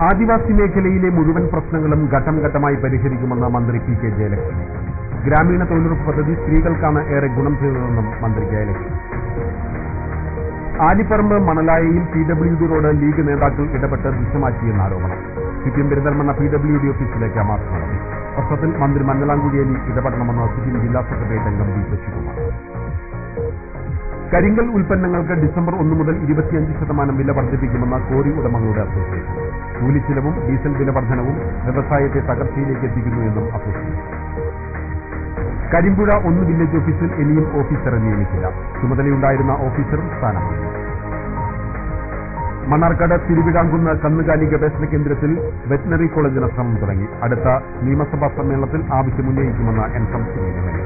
ആദിവാസി മേഖലയിലെ മുഴുവൻ പ്രശ്നങ്ങളും ഘട്ടം ഘട്ടമായി പരിഹരിക്കുമെന്ന് മന്ത്രി പി കെ ജയലക്ഷ്മി. ഗ്രാമീണ തൊഴിലുറപ്പ് പദ്ധതി സ്ത്രീകൾക്കാണ് ഏറെ ഗുണം ചെയ്തതെന്നും മന്ത്രി ജയലക്ഷ്മി. ആലിപ്പറമ്പ് മണലായയിൽ PWD റോഡ് ലീഗ് നേതാക്കൾ ഇടപെട്ട് ദിശമാറ്റിയെന്ന ആരോപണം. CPM പെരിന്തൽമണ്ണ PWD ഓഫീസിലേക്ക് മാർച്ച് നടത്തി. പ്രശ്നത്തിൽ മന്ത്രി മഞ്ഞളാംകുടിയേരി ഇടപെടണമെന്ന് CPM ജില്ലാ സെക്രട്ടേറിയറ്റ് അംഗം വി ശശികുമാർ. കരിങ്കൽ ഉൽപ്പന്നങ്ങൾക്ക് ഡിസംബർ 1 മുതൽ 25% വില വർദ്ധിപ്പിക്കുമെന്ന കോറി ഉടമകളുടെ അസോസിയേഷൻ. കൂലിച്ചിലവും ഡീസൽ വില വർധനവും വ്യവസായത്തെ തകർച്ചയിലേക്ക് എത്തിക്കുന്നു എന്നും അസോസിയേഷൻ. കരിമ്പുഴ 1 വില്ലേജ് ഓഫീസിൽ ഇനിയും ഓഫീസറെ നിയമിച്ചില്ല. ചുമതലയുണ്ടായിരുന്ന ഓഫീസറും സ്ഥാനമാണ്. മണ്ണാർക്കാട് തിരുവിതാംകുന്ന് കന്നുകാലി ഗവേഷണ കേന്ദ്രത്തിൽ വെറ്റിനറി കോളേജിന് ശ്രമം തുടങ്ങി. അടുത്ത നിയമസഭാ സമ്മേളനത്തിൽ ആവശ്യം ഉന്നയിക്കുമെന്ന് N ശംസുദ്ദീൻ MLA.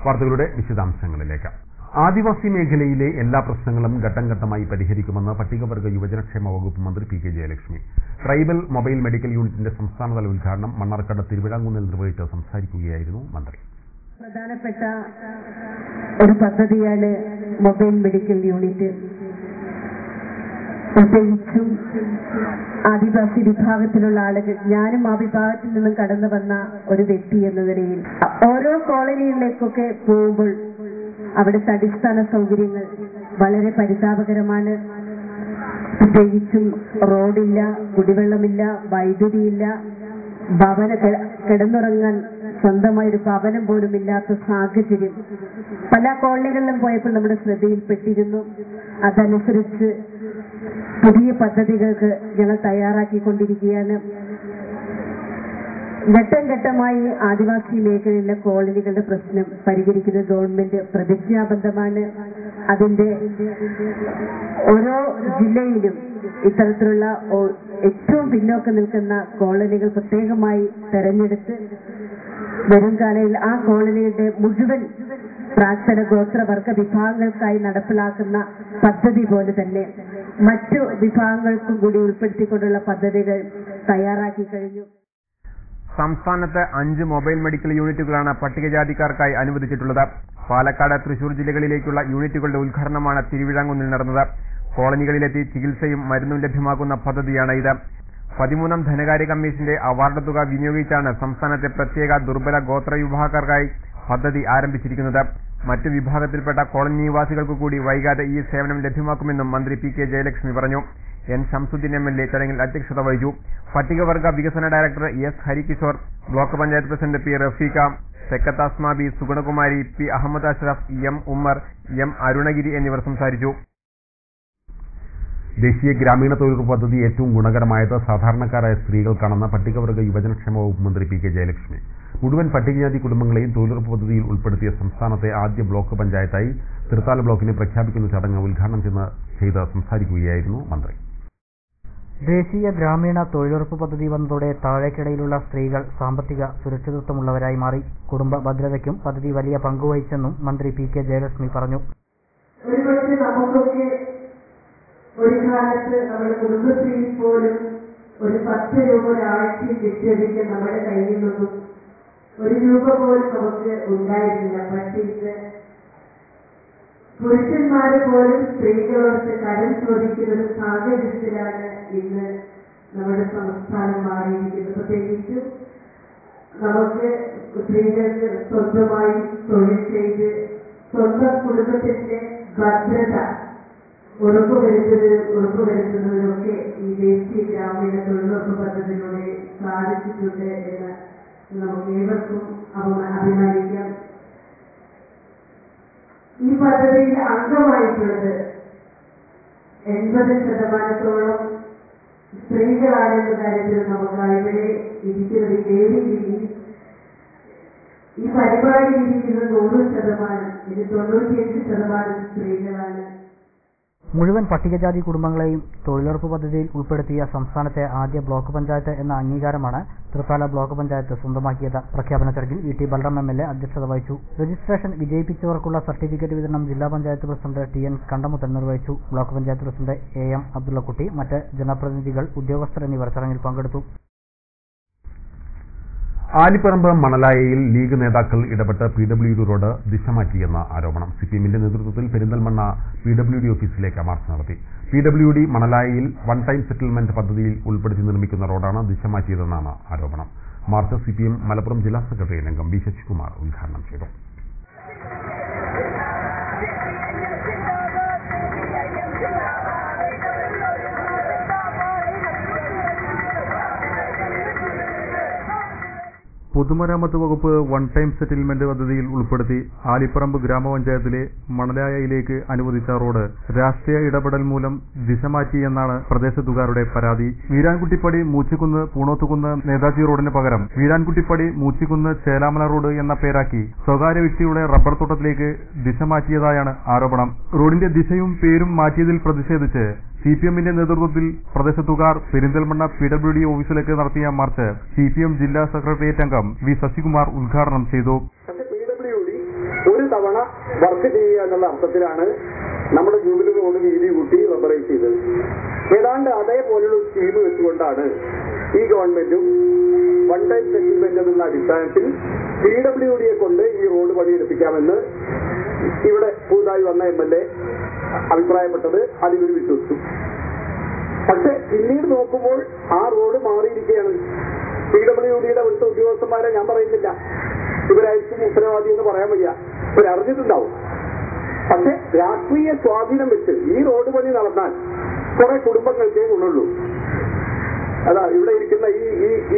വാർത്തകളുടെ വിശദാംശങ്ങളിലേക്ക്. ആദിവാസി മേഖലയിലെ എല്ലാ പ്രശ്നങ്ങളും ഘട്ടം ഘട്ടമായി പരിഹരിക്കുമെന്ന് പട്ടികവർഗ യുവജനക്ഷേമ വകുപ്പ് മന്ത്രി P K Jayalakshmi. Tribal mobile medical യൂണിറ്റിന്റെ സംസ്ഥാനതല ഉദ്ഘാടനം മണ്ണാർക്കാട് തിരുവിതാംകുന്നിൽ നിർവഹിച്ച് സംസാരിക്കുകയായിരുന്നു മന്ത്രി. പ്രധാനപ്പെട്ട ഒരു പദ്ധതിയാണ് മൊബൈൽ മെഡിക്കൽ യൂണിറ്റ്. പ്രത്യേകിച്ചും ആദിവാസി വിഭാഗത്തിലുള്ള ആളുകൾ, ഞാനും ആ വിഭാഗത്തിൽ നിന്നും കടന്നു വന്ന ഒരു വ്യക്തി എന്ന നിലയിൽ ഓരോ കോളനികളിലേക്കൊക്കെ പോകുമ്പോൾ അവിടുത്തെ അടിസ്ഥാന സൗകര്യങ്ങൾ വളരെ പരിതാപകരമാണ്. പ്രത്യേകിച്ചും റോഡില്ല, കുടിവെള്ളമില്ല, വൈദ്യുതിയില്ല, കിടന്നുറങ്ങാൻ സ്വന്തമായൊരു ഭവനം പോലും ഇല്ലാത്ത സാഹചര്യം പല കോളനികളിലും പോയപ്പോൾ നമ്മുടെ ശ്രദ്ധയിൽപ്പെട്ടിരുന്നു. അതനുസരിച്ച് പുതിയ പദ്ധതികൾക്ക് ഞങ്ങൾ തയ്യാറാക്കിക്കൊണ്ടിരിക്കുകയാണ്. ഘട്ടം ഘട്ടമായി ആദിവാസി മേഖലയിലെ കോളനികളുടെ പ്രശ്നം പരിഹരിക്കുന്ന ഗവൺമെന്റ് പ്രതിജ്ഞാബദ്ധമാണ്. അതിന്റെ ഓരോ ജില്ലയിലും ഇത്തരത്തിലുള്ള ഏറ്റവും പിന്നോക്കം നിൽക്കുന്ന കോളനികൾ പ്രത്യേകമായി തെരഞ്ഞെടുത്ത് വരും കാലയിൽ ആ കോളനികളുടെ മുഴുവൻ പ്രാക്തന ഗോത്രവർഗ വിഭാഗങ്ങൾക്കായി നടപ്പിലാക്കുന്ന പദ്ധതി പോലെ തന്നെ മറ്റു വിഭാഗങ്ങൾക്കും കൂടി ഉൾപ്പെടുത്തിക്കൊണ്ടുള്ള പദ്ധതികൾ തയ്യാറാക്കി കഴിഞ്ഞു. സംസ്ഥാനത്ത് 5 മൊബൈൽ മെഡിക്കൽ യൂണിറ്റുകളാണ് പട്ടികജാതിക്കാർക്കായി അനുവദിച്ചിട്ടുള്ളത്. പാലക്കാട്, തൃശൂർ ജില്ലകളിലേക്കുള്ള യൂണിറ്റുകളുടെ ഉദ്ഘാടനമാണ് തിരുവിതാംകുന്നിൽ നടന്നത്. കോളനികളിലെത്തി ചികിത്സയും മരുന്നും ലഭ്യമാക്കുന്ന പദ്ധതിയാണ് ഇത്. 13ാം ധനകാര്യ കമ്മീഷന്റെ അവാർഡ് തുക വിനിയോഗിച്ചാണ് സംസ്ഥാനത്തെ പ്രത്യേക ദുർബല ഗോത്ര വിഭാഗക്കാർക്കായി പദ്ധതി ആരംഭിച്ചിരിക്കുന്നത്. മറ്റു വിഭാഗത്തിൽപ്പെട്ട കോളനി നിവാസികൾക്ക് കൂടി വൈകാതെ ഈ സേവനം ലഭ്യമാക്കുമെന്നും മന്ത്രി പി കെ ജയലക്ഷ്മി പറഞ്ഞു. N ശംസുദ്ദീൻ MLA ചടങ്ങിൽ അധ്യക്ഷത വഹിച്ചു. പട്ടികവർഗ വികസന director S Harikishore, block panchayat president P Rafeekha, സെക്കത്ത് Asma Bi, Sugunakumari, P Ahammed Ashraf, M Ummer, M Arunagiri എന്നിവർ സംസാരിച്ചു. ദേശീയ ഗ്രാമീണ തൊഴിലുറപ്പ് പദ്ധതി ഏറ്റവും ഗുണകരമായത് സാധാരണക്കാരായ സ്ത്രീകൾക്കാണെന്ന് പട്ടികവർഗ യുവജനക്ഷേമ വകുപ്പ് മന്ത്രി പി കെ ജയലക്ഷ്മി. മുഴുവൻ പട്ടികജാതി കുടുംബങ്ങളെയും തൊഴിലുറപ്പ് പദ്ധതിയിൽ ഉൾപ്പെടുത്തിയ സംസ്ഥാനത്തെ ആദ്യ ബ്ലോക്ക് പഞ്ചായത്തായി തൃത്താല ബ്ലോക്കിനെ പ്രഖ്യാപിക്കുന്ന ചടങ്ങ് ഉദ്ഘാടനം ചെയ്ത് സംസാരിക്കുകയായിരുന്നു മന്ത്രി. ദേശീയ ഗ്രാമീണ തൊഴിലുറപ്പ് പദ്ധതി വന്നതോടെ താഴേക്കിടയിലുള്ള സ്ത്രീകൾ സാമ്പത്തിക സുരക്ഷിതത്വമുള്ളവരായി മാറി. കുടുംബ ഭദ്രതയ്ക്കും പദ്ധതി വലിയ പങ്കുവഹിച്ചെന്നും മന്ത്രി പി കെ ജയലക്ഷ്മി പറഞ്ഞു. ഒരു കാലത്ത് നമ്മുടെ കുടുംബശ്രീയിൽ പോലും ഒരു 10 രൂപ ഒരാഴ്ചയിൽ നിക്ഷേപിക്കാൻ നമ്മുടെ കയ്യിൽ നിന്നും 1 രൂപ പോലും നമുക്ക് ഉണ്ടായിരുന്നില്ല. പക്ഷേ ഇത് പുരുഷന്മാര് പോലും സ്ത്രീകളോട് കടം ചോദിക്കുന്ന ഒരു സാഹചര്യത്തിലാണ് ഇന്ന് നമ്മുടെ സംസ്ഥാനം മാറിയിരിക്കുന്നത്. പ്രത്യേകിച്ചും നമുക്ക് സ്ത്രീകൾക്ക് സ്വന്തമായി തൊഴിൽ ചെയ്ത് സ്വന്തം കുടുംബത്തിന്റെ ഭദ്രത ഉറപ്പുവരുത്തുന്നതിനൊക്കെ ഈ ദേശീയ ഗ്രാമീണ തൊഴിലുറപ്പ് പദ്ധതിയിലൂടെ സാധിച്ചിട്ടുണ്ട് എന്ന് നമുക്ക് ഏവർക്കും അഭിമാനിക്കാം. ഈ പദ്ധതിയിൽ അംഗമായിട്ടുള്ളത് 80% സ്ത്രീകളാണെന്ന കാര്യത്തിൽ നമുക്ക് ഇവിടെ ഇരിക്കുന്നത് വേദിയിൽ ഈ പരിപാടി ഇരിക്കുന്നത് 100%, ഇത് 95% സ്ത്രീകളാണ്. മുഴുവൻ പട്ടികജാതി കുടുംബങ്ങളെയും തൊഴിലുറപ്പ് പദ്ധതിയിൽ ഉൾപ്പെടുത്തിയ സംസ്ഥാനത്തെ ആദ്യ ബ്ലോക്ക് പഞ്ചായത്ത് എന്ന അംഗീകാരമാണ് തൃത്താല ബ്ലോക്ക് പഞ്ചായത്ത് സ്വന്തമാക്കിയത്. പ്രഖ്യാപന ചടങ്ങിൽ VT ബൽറാം MLA അധ്യക്ഷത വഹിച്ചു. രജിസ്ട്രേഷൻ വിജയിപ്പിച്ചവർക്കുള്ള സർട്ടിഫിക്കറ്റ് വിതരണം ജില്ലാ പഞ്ചായത്ത് പ്രസിഡന്റ് TN കണ്ടമുത്തൻ നിർവഹിച്ചു. Block panchayat president AM Abdullakutty, മറ്റ് ജനപ്രതിനിധികൾ, ഉദ്യോഗസ്ഥർ എന്നിവർ ചടങ്ങിൽ പങ്കെടുത്തു. ആലിപ്പറമ്പ് മണലായയിൽ ലീഗ് നേതാക്കൾ ഇടപെട്ട് PWD റോഡ് ദിശ മാറ്റിയെന്ന ആരോപണം. CPMന്റെ നേതൃത്വത്തിൽ പെരിന്തൽമണ്ണ PWD ഓഫീസിലേക്ക് മാർച്ച് നടത്തി. PWD മണലായയിൽ വൺ ടൈം സെറ്റിൽമെന്റ് പദ്ധതിയിൽ ഉൾപ്പെടുത്തി നിർമ്മിക്കുന്ന റോഡാണ് ദിശ മാറ്റിയതെന്നാണ് ആരോപണം. മാർച്ച് CPM മലപ്പുറം ജില്ലാ സെക്രട്ടറി അംഗം B ശശികുമാർ ഉദ്ഘാടനം ചെയ്തു. പൊതുമരാമത്ത് വകുപ്പ് വൺ ടൈം സെറ്റിൽമെന്റ് പദ്ധതിയിൽ ഉൾപ്പെടുത്തി ആലിപ്പറമ്പ് ഗ്രാമപഞ്ചായത്തിലെ മണലായയിലേക്ക് അനുവദിച്ച റോഡ് രാഷ്ട്രീയ ഇടപെടൽ മൂലം ദിശ മാറ്റിയെന്നാണ് പ്രദേശത്തുകാരുടെ പരാതി. വീരാൻകുട്ടിപ്പടി മൂച്ചിക്കുന്ന് പൂണോത്തുകുന്ന് നേതാജി റോഡിന് പകരം വീരാൻകുട്ടിപ്പടി മൂച്ചിക്കുന്ന് ചേലാമല റോഡ് എന്ന പേരാക്കി സ്വകാര്യ വ്യക്തിയുടെ റബ്ബർ തോട്ടത്തിലേക്ക് ദിശ മാറ്റിയതായാണ് ആരോപണം. റോഡിന്റെ ദിശയും പേരും മാറ്റിയതിൽ പ്രതിഷേധിച്ച് CPMന്റെ നേതൃത്വത്തിൽ പ്രദേശത്തുകാർ പെരിന്തൽമണ്ണ PWD ഓഫീസിലേക്ക് നടത്തിയ മാർച്ച് CPM ജില്ലാ സെക്രട്ടേറിയറ്റ് അംഗം V ശശികുമാർ ഉദ്ഘാടനം ചെയ്തു. PWD ഒരു തവണ വർക്ക് ചെയ്യുക എന്നുള്ള അർത്ഥത്തിലാണ് നമ്മുടെ ജൂബിലി റോഡ് വീതി കൂട്ടി റബ്ബറൈസ് ചെയ്തത്. ഏതാണ്ട് അതേപോലുള്ള സ്കീം വെച്ചുകൊണ്ടാണ് ഈ ഗവൺമെന്റും വൺ ടൈം സെറ്റിൽമെന്റ് എന്ന അടിസ്ഥാനത്തിൽ PWDയെ കൊണ്ട് ഈ റോഡ് പണിയെടുപ്പിക്കാമെന്ന് ഇവിടെ പുതുതായി വന്ന MLA അഭിപ്രായപ്പെട്ടത് അതിലൊരു വിശ്വസിച്ചു. പക്ഷെ പിന്നീട് നോക്കുമ്പോൾ ആ റോഡ് മാറിയിരിക്കുകയാണ്. PWDയുടെ അവിടുത്തെ ഉദ്യോഗസ്ഥന്മാരെ ഞാൻ പറയുന്നില്ല, ഇവരായിരിക്കും ഉത്തരവാദി എന്ന് പറയാൻ വയ്യ, ഇവരറിഞ്ഞിട്ടുണ്ടാവും. പക്ഷെ രാഷ്ട്രീയ സ്വാധീനം വെച്ച് ഈ റോഡ് പണി നടന്നാൽ കുറെ കുടുംബങ്ങൾക്കേ ഗുണുള്ളൂ. അതാ ഇവിടെ ഇരിക്കുന്ന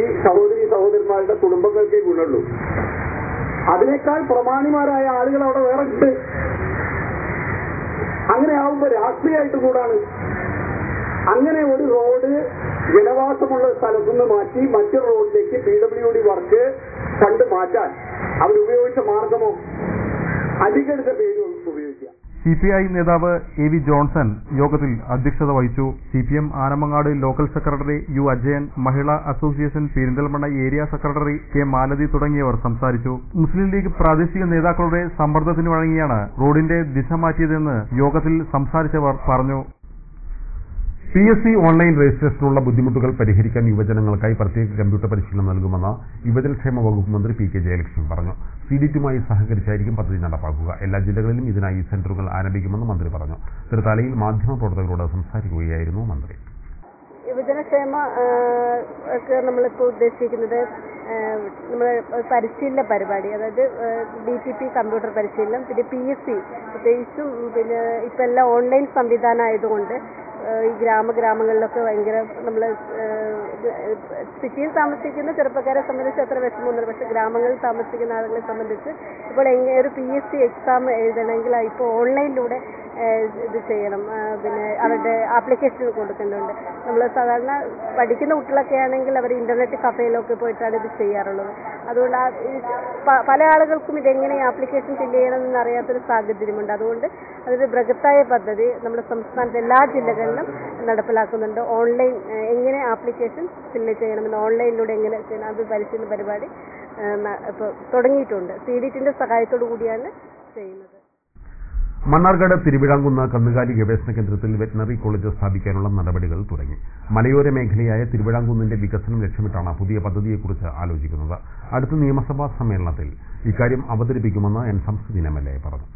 ഈ സഹോദരന്മാരുടെ കുടുംബങ്ങൾക്കേ ഗുണുള്ളൂ. അതിനേക്കാൾ പ്രമാണിമാരായ ആളുകൾ അവിടെ വേറെ ഉണ്ട്. അങ്ങനെ ആവുമ്പോ രാഷ്ട്രീയമായിട്ട് കൂടാണ്. അങ്ങനെ ഒരു റോഡ് ജനവാസമുള്ള സ്ഥലത്തുനിന്ന് മാറ്റി മറ്റൊരു റോഡിലേക്ക് PWD വർക്ക് ഫണ്ട് മാറ്റാൻ അവരുപയോഗിച്ച മാർഗമോ അധികൃത പേര് ഉപയോഗിക്കുക. CPI നേതാവ് AV ജോൺസൺ യോഗത്തിൽ അധ്യക്ഷത വഹിച്ചു. CPM Anamangad local secretary U Ajayan, Mahila association Perinthalmanna area secretary K Malathi തുടങ്ങിയവർ സംസാരിച്ചു. മുസ്ലിം ലീഗ് പ്രാദേശിക നേതാക്കളുടെ സമ്മർദ്ദത്തിന് വഴങ്ങിയാണ് റോഡിന്റെ ദിശ മാറ്റിയതെന്ന് യോഗത്തിൽ സംസാരിച്ചവർ പറഞ്ഞു. PSC ഓൺലൈൻ രജിസ്ട്രേഷനുള്ള ബുദ്ധിമുട്ടുകൾ പരിഹരിക്കാൻ യുവജനങ്ങൾക്കായി പ്രത്യേക കമ്പ്യൂട്ടർ പരിശീലനം നൽകുമെന്ന് യുവജനക്ഷേമ വകുപ്പ് മന്ത്രി PK ജയലക്ഷ്മി പറഞ്ഞു. CDTയുമായി സഹകരിച്ചായിരിക്കും പദ്ധതി നടപ്പാക്കുക. എല്ലാ ജില്ലകളിലും ഇതിനായി സെന്ററുകൾ ആരംഭിക്കുമെന്ന് മന്ത്രി പറഞ്ഞു. തൃത്താലയിൽ മാധ്യമപ്രവർത്തകരോട് സംസാരിക്കുകയായിരുന്നു മന്ത്രി. യുവജനക്ഷേമ നമ്മളിപ്പോൾ ഉദ്ദേശിക്കുന്നത് നമ്മുടെ പരിശീലന പരിപാടി, അതായത് DTP കമ്പ്യൂട്ടർ പരിശീലനം, പിന്നെ PSC പ്രത്യേകിച്ചും പിന്നെ ഇപ്പം എല്ലാം ഓൺലൈൻ സംവിധാനം ആയതുകൊണ്ട് ഈ ഗ്രാമങ്ങളിലൊക്കെ ഭയങ്കര നമ്മൾ സിറ്റിയിൽ താമസിക്കുന്ന ചെറുപ്പക്കാരെ സംബന്ധിച്ച് അത്ര വിഷമമൊന്നുമില്ല. പക്ഷെ ഗ്രാമങ്ങളിൽ താമസിക്കുന്ന ആളുകളെ സംബന്ധിച്ച് ഇപ്പോൾ ഒരു PSC എക്സാം എഴുതണമെങ്കിൽ ഇപ്പോൾ ഓൺലൈനിലൂടെ ഇത് ചെയ്യണം. പിന്നെ അവരുടെ ആപ്ലിക്കേഷൻ കൊടുക്കുന്നുണ്ട്. നമ്മൾ സാധാരണ പഠിക്കുന്ന കുട്ടികളൊക്കെ ആണെങ്കിൽ അവർ ഇന്റർനെറ്റ് കഫേയിലൊക്കെ പോയിട്ടാണ് ഇത് ചെയ്യാറുള്ളത്. അതുകൊണ്ട് പല ആളുകൾക്കും ഇതെങ്ങനെ ആപ്ലിക്കേഷൻ ഫില്ല് ചെയ്യണമെന്ന് അറിയാത്തൊരു സാഹചര്യമുണ്ട്. അതുകൊണ്ട് അതൊരു ബൃഹത്തായ പദ്ധതി നമ്മുടെ സംസ്ഥാനത്തെ എല്ലാ ജില്ലകളിലും നടപ്പിലാക്കുന്നുണ്ട്. ഓൺലൈൻ എങ്ങനെ ആപ്ലിക്കേഷൻ ഫില്ല് ചെയ്യണമെന്ന്, ഓൺലൈനിലൂടെ എങ്ങനെ ചെയ്യണം, അത് പരിശീലന പരിപാടി ഇപ്പോൾ തുടങ്ങിയിട്ടുണ്ട്. CDTന്റെ സഹായത്തോടു കൂടിയാണ് ചെയ്യുന്നത്. മണ്ണാർക്കാട് തിരുവിഴാംകുന്ന് കന്നുകാലി ഗവേഷണ കേന്ദ്രത്തിൽ വെറ്റിനറി കോളേജ് സ്ഥാപിക്കാനുള്ള നടപടികൾ തുടങ്ങി. മലയോര മേഖലയായ തിരുവിഴാംകുന്നിന്റെ വികസനം ലക്ഷ്യമിട്ടാണ് പുതിയ പദ്ധതിയെക്കുറിച്ച് ആലോചിക്കുന്നത്. അടുത്ത നിയമസഭാ സമ്മേളനത്തിൽ ഇക്കാര്യം അവതരിപ്പിക്കുമെന്ന് N ശംസുദ്ദീൻ MLA പറഞ്ഞു.